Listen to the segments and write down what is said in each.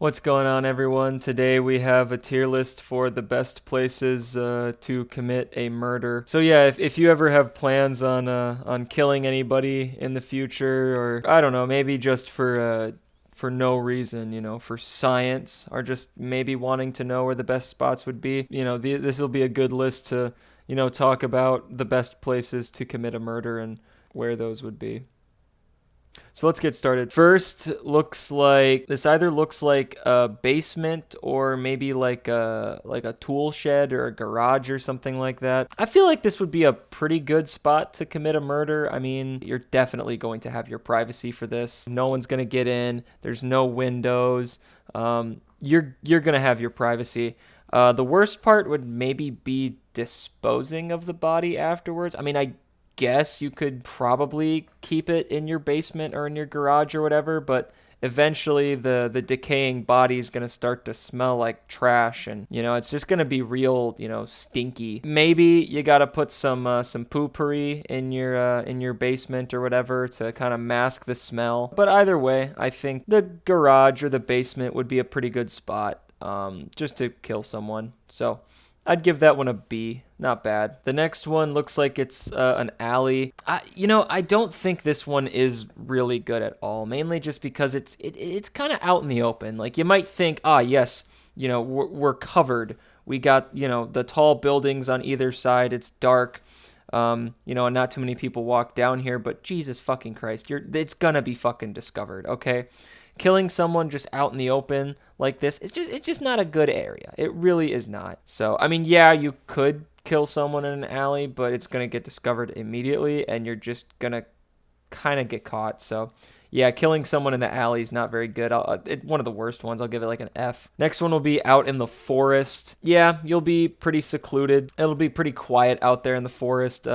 What's going on, everyone? Today we have a tier list for the best places to commit a murder. So yeah, if you ever have plans on killing anybody in the future, or I don't know, maybe just for no reason, for science, or just maybe wanting to know where the best spots would be, this will be a good list to talk about the best places to commit a murder and where those would be. So let's get started. First, this either looks like a basement or maybe like a tool shed or a garage or something like that. I feel like this would be a pretty good spot to commit a murder. I mean, you're definitely going to have your privacy for this. No one's going to get in. There's no windows. You're going to have your privacy. The worst part would maybe be disposing of the body afterwards. I mean, I guess you could probably keep it in your basement or in your garage or whatever, but eventually the decaying body is going to start to smell like trash, and it's just going to be real stinky. Maybe you got to put some poopery in your basement or whatever to kind of mask the smell, but either way, I think the garage or the basement would be a pretty good spot just to kill someone. So I'd give that one a B. Not bad. The next one looks like it's an alley. I don't think this one is really good at all. Mainly just because it's kind of out in the open. Like, you might think, yes, we're covered. We got the tall buildings on either side. It's dark. And not too many people walk down here. But Jesus fucking Christ, it's gonna be fucking discovered. Okay. Killing someone just out in the open like this, it's just not a good area. It really is not. So, I mean, yeah, you could kill someone in an alley, but it's going to get discovered immediately, and you're just going to kind of get caught. So, yeah, killing someone in the alley is not very good. One of the worst ones. I'll give it like an F. Next one will be out in the forest. Yeah, you'll be pretty secluded. It'll be pretty quiet out there in the forest.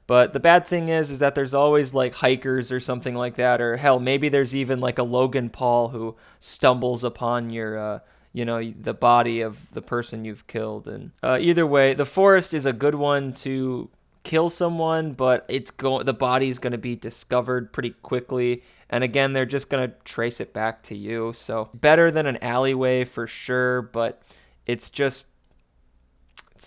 But the bad thing is that there's always like hikers or something like that, or hell, maybe there's even like a Logan Paul who stumbles upon your, the body of the person you've killed. And either way, the forest is a good one to kill someone, but the body's going to be discovered pretty quickly. And again, they're just going to trace it back to you. So better than an alleyway for sure, but it's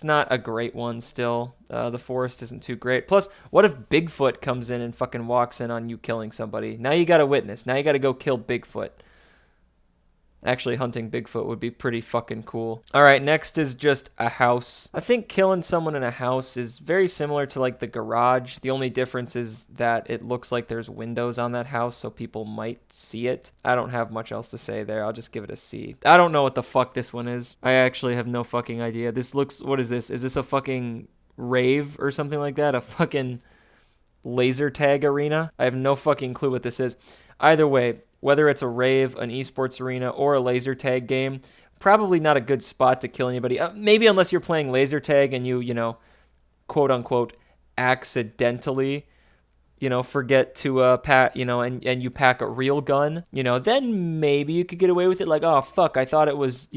not a great one still. The forest isn't too great. Plus, what if Bigfoot comes in and fucking walks in on you killing somebody? Now you got a witness. Now you got to go kill Bigfoot. Actually, hunting Bigfoot would be pretty fucking cool. All right, next is just a house. I think killing someone in a house is very similar to like the garage. The only difference is that it looks like there's windows on that house, so people might see it. I don't have much else to say there. I'll just give it a C. I don't know what the fuck this one is. I actually have no fucking idea. What is this? Is this a fucking rave or something like that? A fucking laser tag arena? I have no fucking clue what this is. Either way, whether it's a rave, an esports arena, or a laser tag game, probably not a good spot to kill anybody. Maybe unless you're playing laser tag and you quote unquote, accidentally, forget to pack, and you pack a real gun, then maybe you could get away with it. Like, oh, fuck, I thought it was,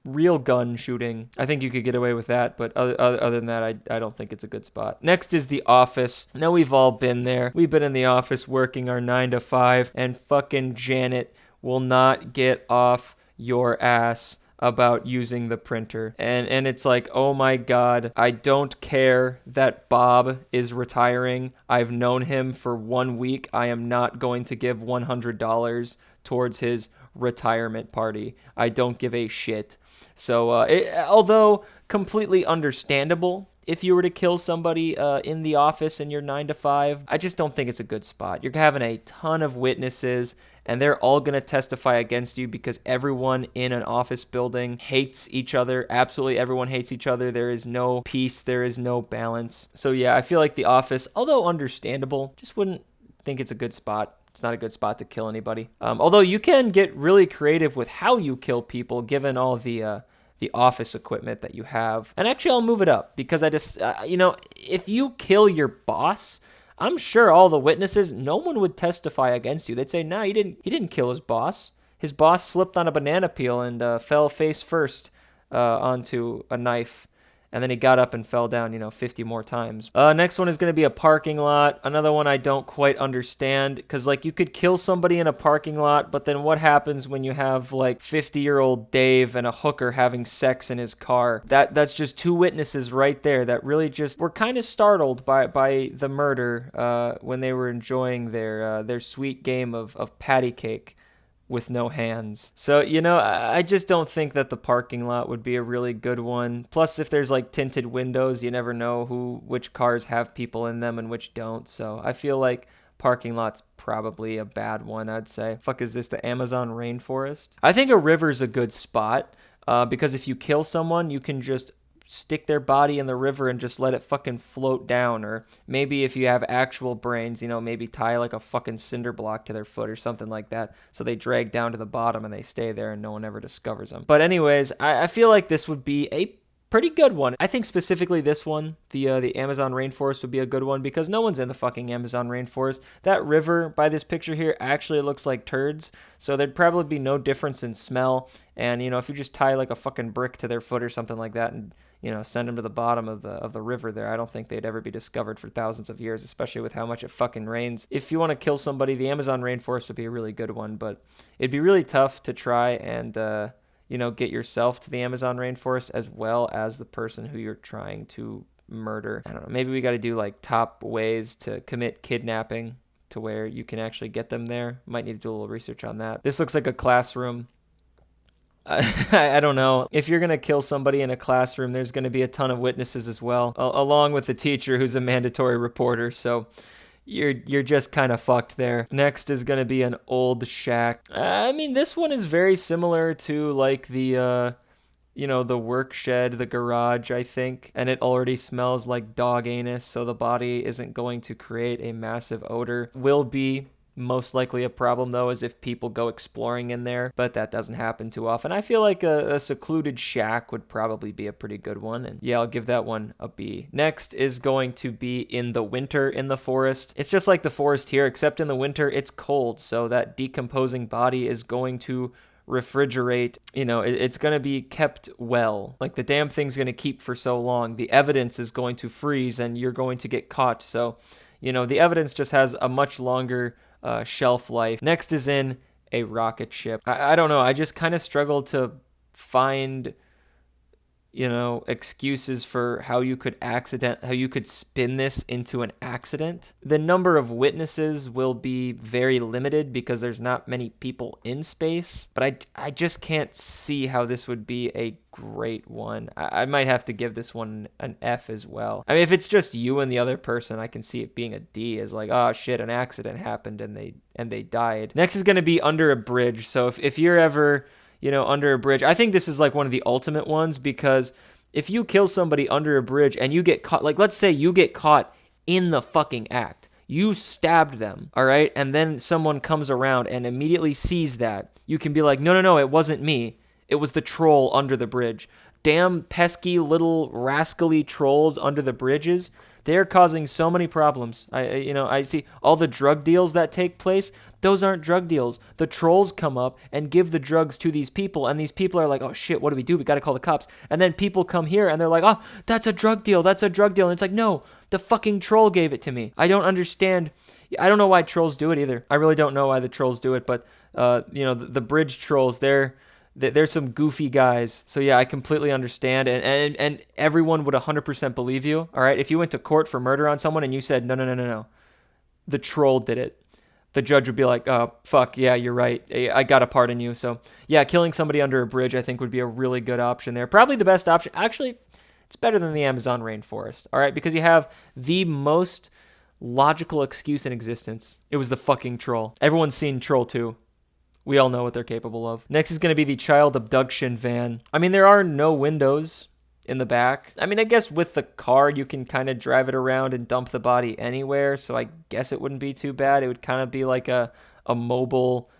real gun shooting. I think you could get away with that, but other than that, I don't think it's a good spot. Next is the office. Now, we've all been there. We've been in the office working our 9 to 5, and fucking Janet will not get off your ass about using the printer. And it's like, oh my God, I don't care that Bob is retiring. I've known him for 1 week. I am not going to give $100 towards his retirement party. I don't give a shit. So, although completely understandable if you were to kill somebody in the office in your 9 to 5, I just don't think it's a good spot. You're having a ton of witnesses, and they're all going to testify against you because everyone in an office building hates each other. Absolutely everyone hates each other. There is no peace. There is no balance. So, yeah, I feel like the office, although understandable, just wouldn't think it's a good spot. It's not a good spot to kill anybody. Although you can get really creative with how you kill people given all the office equipment that you have. And actually, I'll move it up because I just, if you kill your boss, I'm sure all the witnesses, no one would testify against you. They'd say, no, he didn't kill his boss. His boss slipped on a banana peel and fell face first onto a knife. And then he got up and fell down, 50 more times. Next one is going to be a parking lot. Another one I don't quite understand because, like, you could kill somebody in a parking lot, but then what happens when you have, like, 50-year-old Dave and a hooker having sex in his car? That's just two witnesses right there that really just were kind of startled by the murder when they were enjoying their sweet game of patty cake with no hands. So, I just don't think that the parking lot would be a really good one. Plus, if there's like tinted windows, you never know which cars have people in them and which don't. So I feel like parking lot's probably a bad one, I'd say. Fuck is this, the Amazon rainforest? I think a river's a good spot because if you kill someone, you can just stick their body in the river and just let it fucking float down. Or maybe if you have actual brains, maybe tie like a fucking cinder block to their foot or something like that, so they drag down to the bottom and they stay there and no one ever discovers them. But anyways, I feel like this would be a pretty good one. I think specifically this one, the Amazon rainforest, would be a good one because no one's in the fucking Amazon rainforest. That river by this picture here actually looks like turds, so there'd probably be no difference in smell. And if you just tie like a fucking brick to their foot or something like that and send them to the bottom of the river there, I don't think they'd ever be discovered for thousands of years, especially with how much it fucking rains. If you want to kill somebody, the Amazon rainforest would be a really good one, but it'd be really tough to try and get yourself to the Amazon rainforest as well as the person who you're trying to murder. I don't know, maybe we got to do like top ways to commit kidnapping to where you can actually get them there. Might need to do a little research on that. This looks like a classroom. I don't know. If you're going to kill somebody in a classroom, there's going to be a ton of witnesses as well, along with the teacher who's a mandatory reporter. So you're just kind of fucked there. Next is going to be an old shack. I mean, this one is very similar to like the work shed, the garage, I think. And it already smells like dog anus, so the body isn't going to create a massive odor. Will be most likely a problem, though, is if people go exploring in there, but that doesn't happen too often. I feel like a secluded shack would probably be a pretty good one, and yeah, I'll give that one a B. Next is going to be in the winter in the forest. It's just like the forest here, except in the winter it's cold, so that decomposing body is going to refrigerate, it's going to be kept well. Like the damn thing's going to keep for so long. The evidence is going to freeze and you're going to get caught. So, the evidence just has a much longer shelf life. Next is in a rocket ship. I don't know. I just kind of struggle to find, excuses for how you could spin this into an accident. The number of witnesses will be very limited because there's not many people in space, but I just can't see how this would be a great one. I might have to give this one an F as well. I mean, if it's just you and the other person, I can see it being a D, as like, oh shit, an accident happened and they died. Next is going to be under a bridge. So if you're ever under a bridge. I think this is like one of the ultimate ones because if you kill somebody under a bridge and you get caught, like let's say you get caught in the fucking act. You stabbed them, all right? And then someone comes around and immediately sees that. You can be like, no, it wasn't me. It was the troll under the bridge. Damn pesky little rascally trolls under the bridges. They're causing so many problems. I see all the drug deals that take place. Those aren't drug deals. The trolls come up and give the drugs to these people, and these people are like, oh shit, what do? We got to call the cops. And then people come here and they're like, oh, that's a drug deal. And it's like, no, the fucking troll gave it to me. I don't understand. I don't know why trolls do it either. I really don't know why the trolls do it, but the bridge trolls, there's some goofy guys. So yeah, I completely understand. And everyone would 100% believe you. All right. If you went to court for murder on someone and you said, no, the troll did it, the judge would be like, oh, fuck, yeah, you're right. I got to pardon you. So yeah, killing somebody under a bridge, I think would be a really good option there. Probably the best option. Actually, it's better than the Amazon rainforest. All right. Because you have the most logical excuse in existence. It was the fucking troll. Everyone's seen Troll 2. We all know what they're capable of. Next is going to be the child abduction van. I mean, there are no windows in the back. I mean, I guess with the car, you can kind of drive it around and dump the body anywhere. So I guess it wouldn't be too bad. It would kind of be like a mobile,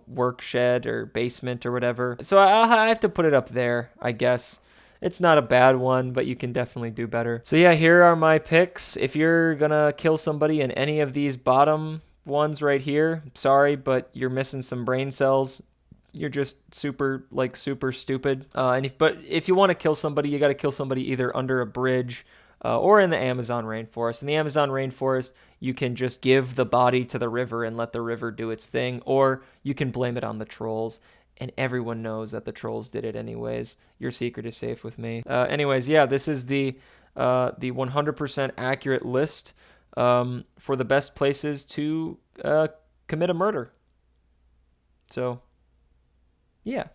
work shed or basement or whatever. So I have to put it up there, I guess. It's not a bad one, but you can definitely do better. So yeah, here are my picks. If you're going to kill somebody in any of these bottom ones right here, sorry, but you're missing some brain cells. you're just super stupid. But if you want to kill somebody, you got to kill somebody either under a bridge or in the Amazon rainforest. In the Amazon rainforest, you can just give the body to the river and let the river do its thing, or you can blame it on the trolls. And everyone knows that the trolls did it anyways. Your secret is safe with me. Anyways, yeah, this is the 100% accurate list for the best places to commit a murder. So, yeah.